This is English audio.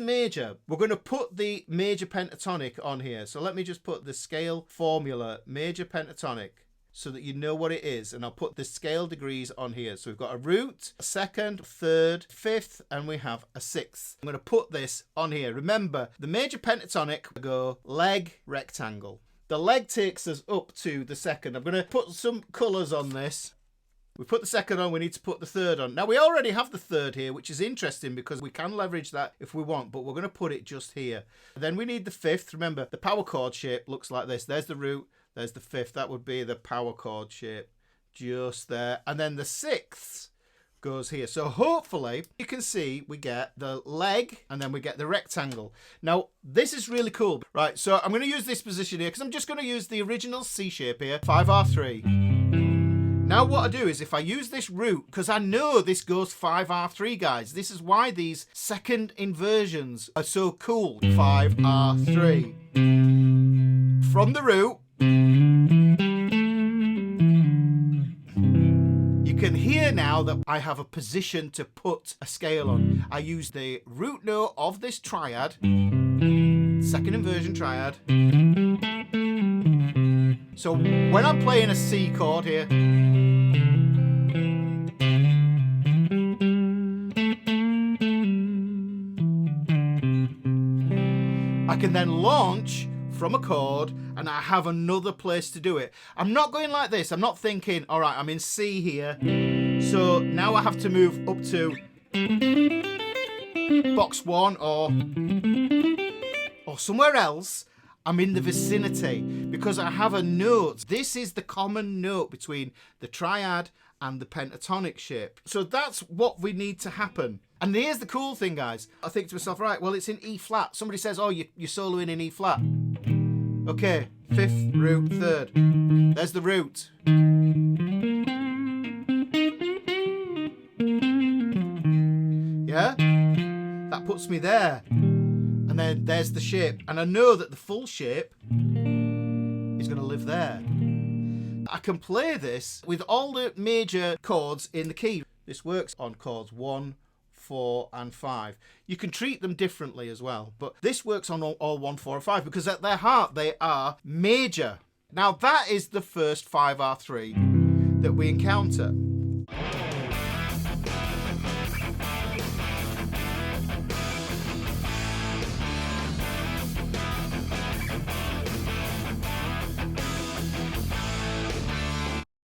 major, we're going to put the major pentatonic on here. So let me just put the scale formula, major pentatonic, so that you know what it is. And I'll put the scale degrees on here. So we've got a root, a second, third, fifth, and we have a sixth. I'm going to put this on here. Remember, the major pentatonic, go leg, rectangle. The leg takes us up to the second. I'm going to put some colours on this. We put the second on, we need to put the third on. Now, we already have the third here, which is interesting because we can leverage that if we want, but we're going to put it just here. Then we need the fifth. Remember, the power chord shape looks like this. There's the root, there's the fifth. That would be the power chord shape just there. And then the sixth goes here. So hopefully you can see we get the leg and then we get the rectangle. Now, this is really cool. Right, so I'm going to use this position here because I'm just going to use the original C shape here, 5R3. Now what I do is if I use this root, because I know this goes 5R3, guys. This is why these second inversions are so cool. 5R3. From the root, you can hear now that I have a position to put a scale on. I use the root note of this triad, second inversion triad. So when I'm playing a C chord here, I can then launch from a chord and I have another place to do it. I'm not going like this. I'm not thinking, all right, I'm in C here. So now I have to move up to box one or somewhere else. I'm in the vicinity because I have a note. This is the common note between the triad and the pentatonic shape. So that's what we need to happen. And here's the cool thing, guys. I think to myself, right, well, it's in E flat. Somebody says, oh, you're soloing in E flat. Okay, fifth, root, third. There's the root. Yeah? That puts me there. And then there's the shape. And I know that the full shape is going to live there. I can play this with all the major chords in the key. This works on chords 1, 4, and 5. You can treat them differently as well. But this works on all 1, 4, and 5 because at their heart they are major. Now that is the first 5R3 that we encounter.